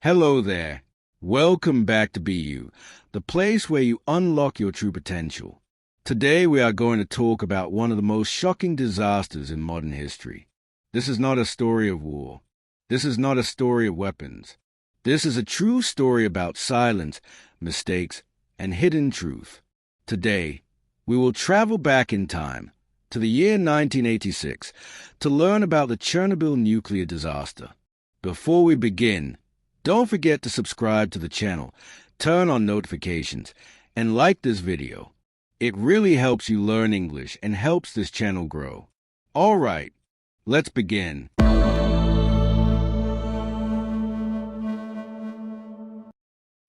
Hello there. Welcome back to BU, the place where you unlock your true potential. Today we are going to talk about one of the most shocking disasters in modern history. This is not a story of war. This is not a story of weapons. This is a true story about silence, mistakes, and hidden truth. Today, we will travel back in time to the year 1986 to learn about the Chernobyl nuclear disaster. Before we begin, don't forget to subscribe to the channel, turn on notifications, and like this video. It really helps you learn English and helps this channel grow. All right, let's begin.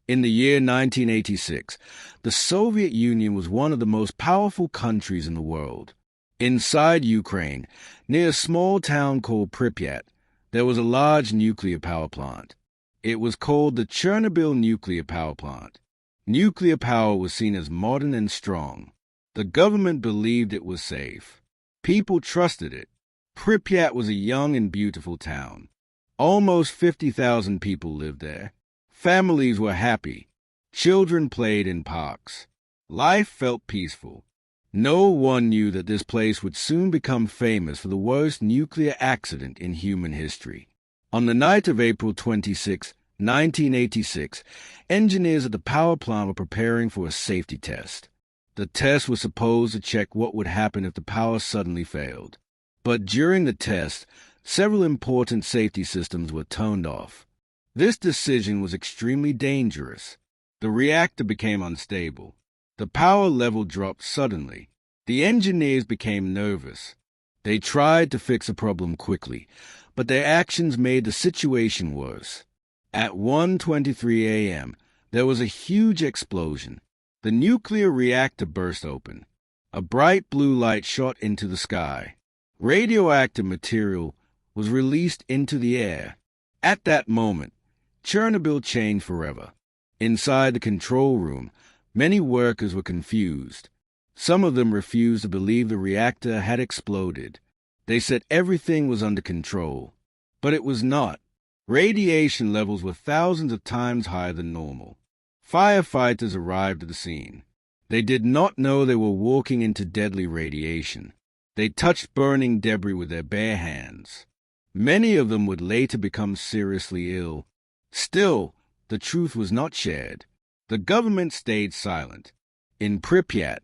In the year 1986, the Soviet Union was one of the most powerful countries in the world. Inside Ukraine, near a small town called Pripyat, there was a large nuclear power plant. It was called the Chernobyl nuclear power plant. Nuclear power was seen as modern and strong. The government believed it was safe. People trusted it. Pripyat was a young and beautiful town. Almost 50,000 people lived there. Families were happy. Children played in parks. Life felt peaceful. No one knew that this place would soon become famous for the worst nuclear accident in human history. On the night of April 26, 1986, engineers at the power plant were preparing for a safety test. The test was supposed to check what would happen if the power suddenly failed. But during the test, several important safety systems were turned off. This decision was extremely dangerous. The reactor became unstable. The power level dropped suddenly. The engineers became nervous. They tried to fix the problem quickly, but their actions made the situation worse. At 1:23 a.m., there was a huge explosion. The nuclear reactor burst open. A bright blue light shot into the sky. Radioactive material was released into the air. At that moment, Chernobyl changed forever. Inside the control room, many workers were confused. Some of them refused to believe the reactor had exploded. They said everything was under control, but it was not. Radiation levels were thousands of times higher than normal. Firefighters arrived at the scene. They did not know they were walking into deadly radiation. They touched burning debris with their bare hands. Many of them would later become seriously ill. Still, the truth was not shared. The government stayed silent. In Pripyat,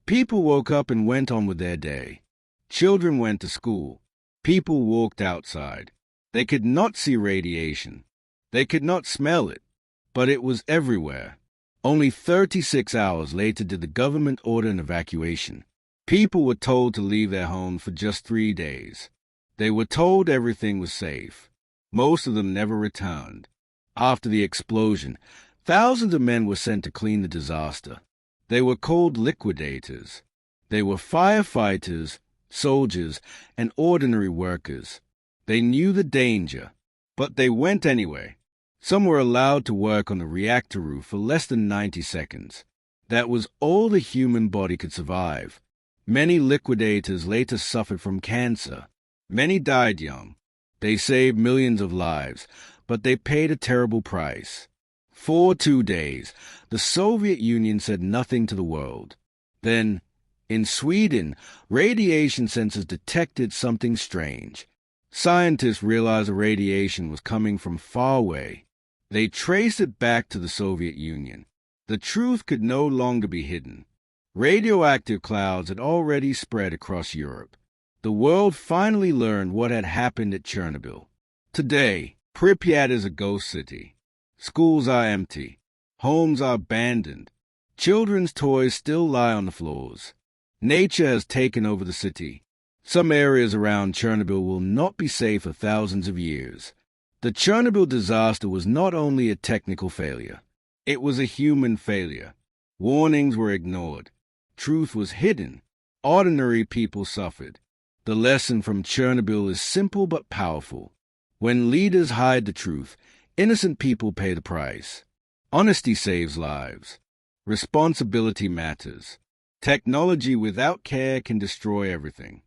people woke up and went on with their day. Children went to school. People walked outside. They could not see radiation. They could not smell it, but it was everywhere. Only 36 hours later did the government order an evacuation. People were told to leave their homes for just 3 days. They were told everything was safe. Most of them never returned. After the explosion, thousands of men were sent to clean the disaster. They were called liquidators. They were firefighters, soldiers, and ordinary workers. They knew the danger, but they went anyway. Some were allowed to work on the reactor roof for less than 90 seconds. That was all the human body could survive. Many liquidators later suffered from cancer. Many died young. They saved millions of lives, but they paid a terrible price. For 2 days, the Soviet Union said nothing to the world. Then, in Sweden, radiation sensors detected something strange. Scientists realized the radiation was coming from far away. They traced it back to the Soviet Union. The truth could no longer be hidden. Radioactive clouds had already spread across Europe. The world finally learned what had happened at Chernobyl. Today, Pripyat is a ghost city. Schools are empty. Homes are abandoned. Children's toys still lie on the floors. Nature has taken over the city. Some areas around Chernobyl will not be safe for thousands of years. The Chernobyl disaster was not only a technical failure. It was a human failure. Warnings were ignored. Truth was hidden. Ordinary people suffered. The lesson from Chernobyl is simple but powerful. When leaders hide the truth, innocent people pay the price. Honesty saves lives. Responsibility matters. Technology without care can destroy everything.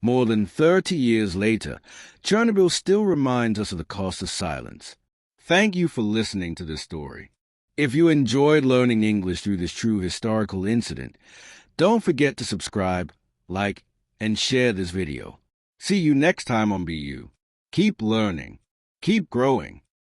More than 30 years later, Chernobyl still reminds us of the cost of silence. Thank you for listening to this story. If you enjoyed learning English through this true historical incident, don't forget to subscribe, like, and share this video. See you next time on BU. Keep learning. Keep growing.